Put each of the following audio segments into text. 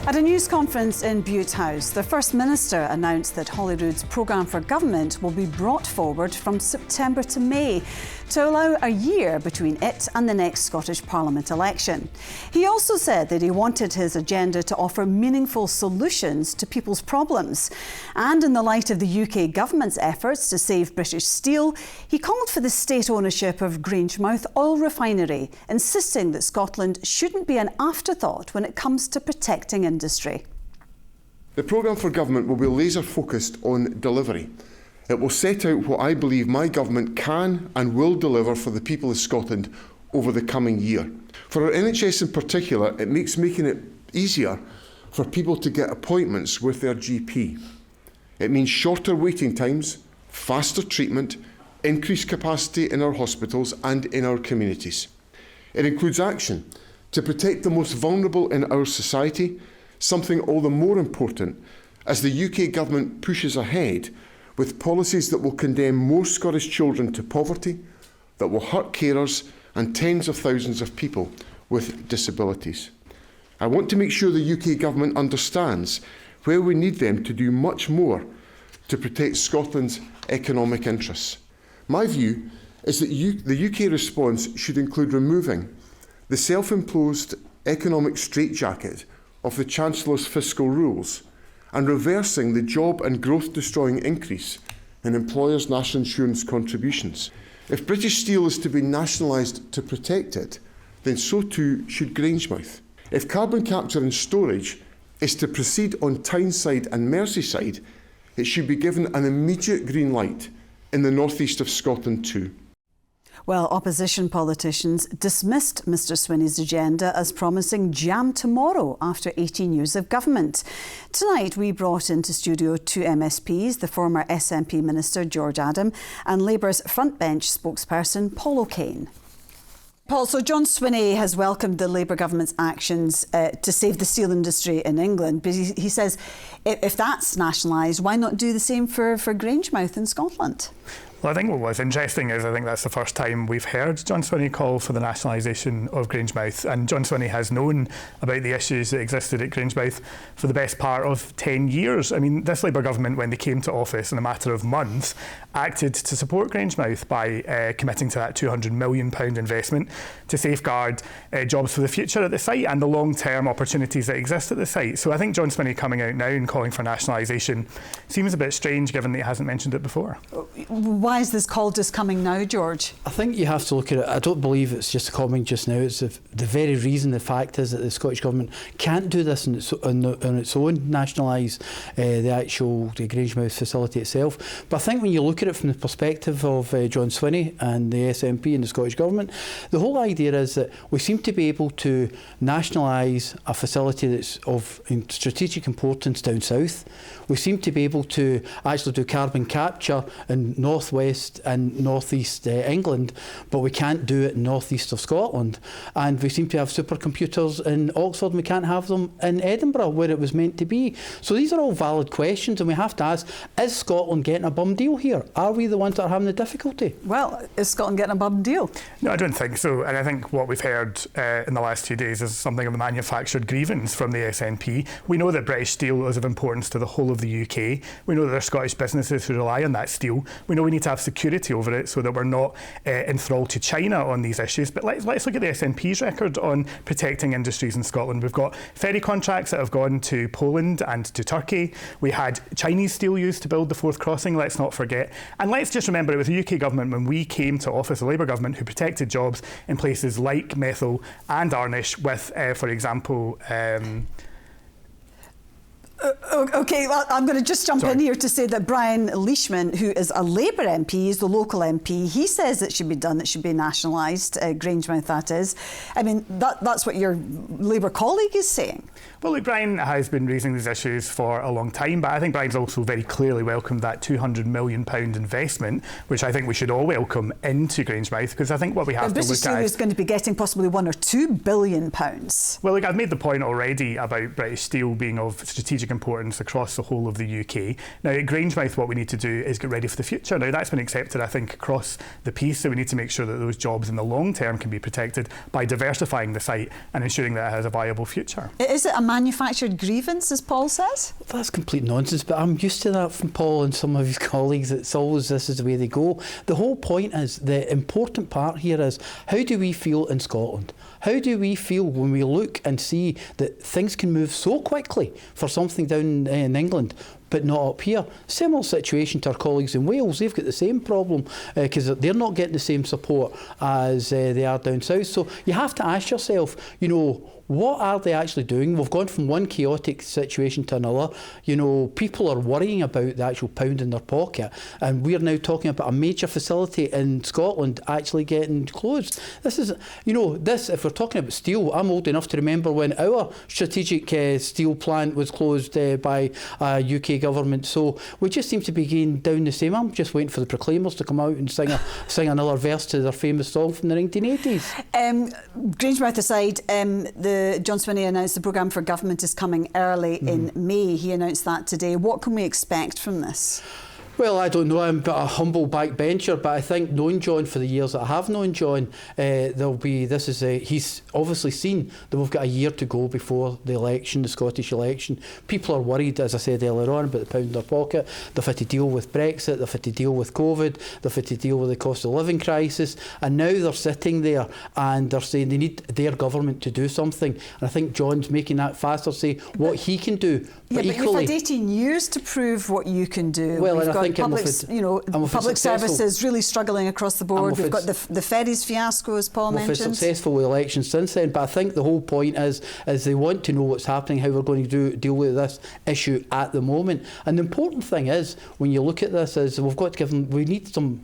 At a news conference in Bute House, the First Minister announced that Holyrood's programme for government will be brought forward from September to May to allow a year between it and the next Scottish Parliament election. He also said that he wanted his agenda to offer meaningful solutions to people's problems. And in the light of the UK government's efforts to save British steel, he called for the state ownership of Grangemouth Oil Refinery, insisting that Scotland shouldn't be an afterthought when it comes to protecting industry. The programme for government will be laser focused on delivery. It will set out what I believe my government can and will deliver for the people of Scotland over the coming year. For our NHS in particular, it makes making it easier for people to get appointments with their GP. It means shorter waiting times, faster treatment, increased capacity in our hospitals and in our communities. It includes action to protect the most vulnerable in our society, something all the more important as the UK government pushes ahead with policies that will condemn more Scottish children to poverty, that will hurt carers and tens of thousands of people with disabilities. I want to make sure the UK government understands where we need them to do much more to protect Scotland's economic interests. My view is that the UK response should include removing the self-imposed economic straitjacket of the Chancellor's fiscal rules and reversing the job and growth-destroying increase in employers' national insurance contributions. If British steel is to be nationalised to protect it, then so too should Grangemouth. If carbon capture and storage is to proceed on Tyneside and Merseyside, it should be given an immediate green light in the northeast of Scotland too. Well, opposition politicians dismissed Mr Swinney's agenda as promising jam tomorrow after 18 years of government. Tonight we brought into studio two MSPs, the former SNP Minister George Adam and Labour's frontbench spokesperson Paul O'Kane. Paul, so John Swinney has welcomed the Labour government's actions to save the steel industry in England, but he says if that's nationalised, why not do the same for Grangemouth in Scotland? Well, I think what was interesting is I think that's the first time we've heard John Swinney call for the nationalisation of Grangemouth, and John Swinney has known about the issues that existed at Grangemouth for the best part of 10 years. I mean, this Labour government, when they came to office in a matter of months, acted to support Grangemouth by committing to that £200 million investment to safeguard jobs for the future at the site and the long-term opportunities that exist at the site. So I think John Swinney coming out now and calling for nationalisation seems a bit strange given that he hasn't mentioned it before. Why is this call just coming now, George? I think you have to look at it. I don't believe it's just coming just now. It's the very reason, the fact is that the Scottish Government can't do this on its own, nationalise the Grangemouth facility itself. But I think when you look at it from the perspective of John Swinney and the SNP and the Scottish Government, the whole idea is that we seem to be able to nationalise a facility that's of strategic importance down south. We seem to be able to actually do carbon capture in northwest and northeast England, but we can't do it in northeast of Scotland. And we seem to have supercomputers in Oxford and we can't have them in Edinburgh where it was meant to be. So these are all valid questions and we have to ask, is Scotland getting a bum deal here? Are we the ones that are having the difficulty? Well, is Scotland getting a bum deal? No, I don't think so. And I think what we've heard in the last 2 days is something of a manufactured grievance from the SNP. We know that British steel is of importance to the whole of the UK. We know that there are Scottish businesses who rely on that steel. We know we need to have security over it so that we're not enthralled to China on these issues. But let's look at the SNP's record on protecting industries in Scotland. We've got ferry contracts that have gone to Poland and to Turkey. We had Chinese steel used to build the Forth Crossing, let's not forget. And let's just remember it was the UK government when we came to office, the Labour government, who protected jobs in places like Methil and Arnish with, for example, OK, well, I'm going to just jump in here to say that Brian Leishman, who is a Labour MP, is the local MP, he says it should be done, it should be nationalised, Grangemouth that is. I mean, that's what your Labour colleague is saying. Well, look, Brian has been raising these issues for a long time, but I think Brian's also very clearly welcomed that £200 million investment, which I think we should all welcome into Grangemouth, because I think what we have to look at is going to be getting possibly £1 or £2 billion. Well, look, I've made the point already about British steel being of strategic strategic importance across the whole of the UK. Now, at Grangemouth, what we need to do is get ready for the future. Now, that's been accepted, I think, across the piece, so we need to make sure that those jobs in the long term can be protected by diversifying the site and ensuring that it has a viable future. Is it a manufactured grievance, as Paul says? That's complete nonsense, but I'm used to that from Paul and some of his colleagues. It's always this is the way they go. The whole point is, the important part here is, how do we feel in Scotland? How do we feel when we look and see that things can move so quickly for something down in England, but not up here? Similar situation to our colleagues in Wales. They've got the same problem because they're not getting the same support as they are down south. So you have to ask yourself, you know, what are they actually doing? We've gone from one chaotic situation to another. You know, people are worrying about the actual pound in their pocket, and we're now talking about a major facility in Scotland actually getting closed. This is, you know, this, if we're talking about steel, I'm old enough to remember when our strategic steel plant was closed by UK government. So we just seem to be going down the same. I'm just waiting for the Proclaimers to come out and sing another verse to their famous song from the 1980s. Grangemouth aside, John Swinney announced the programme for government is coming early in May. He announced that today. What can we expect from this? Well, I don't know. I'm a humble backbencher, but I think knowing John for the years that I have known John, he's obviously seen that we've got a year to go before the election, the Scottish election. People are worried, as I said earlier on, about the pound in their pocket. They've had to deal with Brexit, they've had to deal with COVID, they've had to deal with the cost of living crisis, and now they're sitting there and they're saying they need their government to do something. And I think John's making that faster, say what he can do. But yeah, equally, you've had 18 years to prove what you can do. Well, We've and I think public services really struggling across the board. We've got the ferries fiasco, as Paul mentioned. We've had successful elections since then, but I think the whole point is they want to know what's happening, how we're going to deal with this issue at the moment. And the important thing is, when you look at this, is we've got to give them, we need some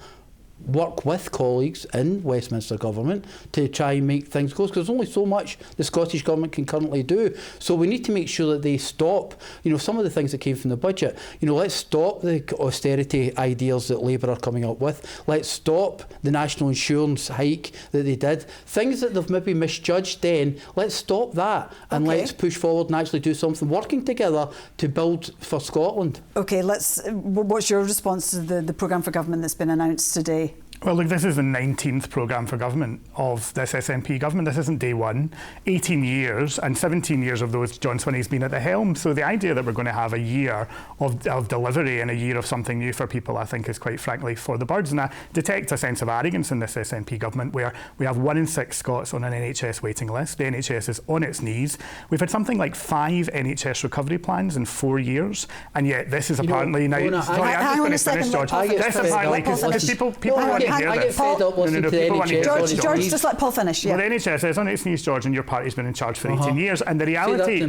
work with colleagues in Westminster government to try and make things go, because there's only so much the Scottish government can currently do. So we need to make sure that they stop, you know, some of the things that came from the budget. You know, let's stop the austerity ideas that Labour are coming up with. Let's stop the national insurance hike that they did. Things that they've maybe misjudged then, let's stop that and let's push forward and actually do something, working together to build for Scotland. OK, what's your response to the programme for government that's been announced today? Well, look, this is the 19th programme for government of this SNP government. This isn't day one. 18 years, and 17 years of those, John Swinney's been at the helm. So the idea that we're going to have a year of delivery and a year of something new for people, I think, is quite frankly for the birds. And I detect a sense of arrogance in this SNP government, where we have 1 in 6 Scots on an NHS waiting list. The NHS is on its knees. We've had something like 5 NHS recovery plans in 4 years, and yet this is apparently now... Sorry, I'm just going to finish, George. This apparently, because people want to hear I get this. fed up listening to the NHS. George, just let Paul finish. Well, the NHS is on its knees, George, and your party's been in charge for 18 years. And the reality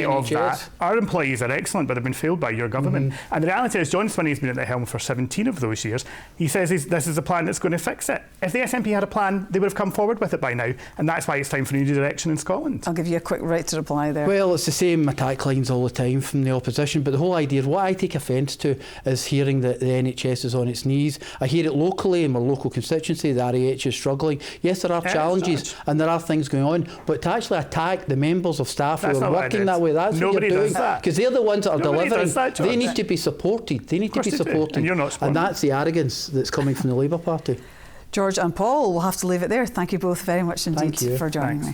of that, our employees are excellent, but they've been failed by your government. And the reality is, John Swinney's been at the helm for 17 of those years. He says this is a plan that's going to fix it. If the SNP had a plan, they would have come forward with it by now. And that's why it's time for a new direction in Scotland. I'll give you a quick right to reply there. Well, it's the same attack lines all the time from the opposition, but the whole idea, what I take offence to, is hearing that the NHS is on its knees. I hear it locally in my local constituency, the RAH is struggling. Yes, there are challenges and there are things going on, but to actually attack the members of staff who are working that way, that's what you're doing. Because they're the ones that are delivering. They need to be supported. They need to be supported. And you're not and that's the arrogance that's coming from the Labour Party. George and Paul, we'll have to leave it there. Thank you both very much indeed for joining me.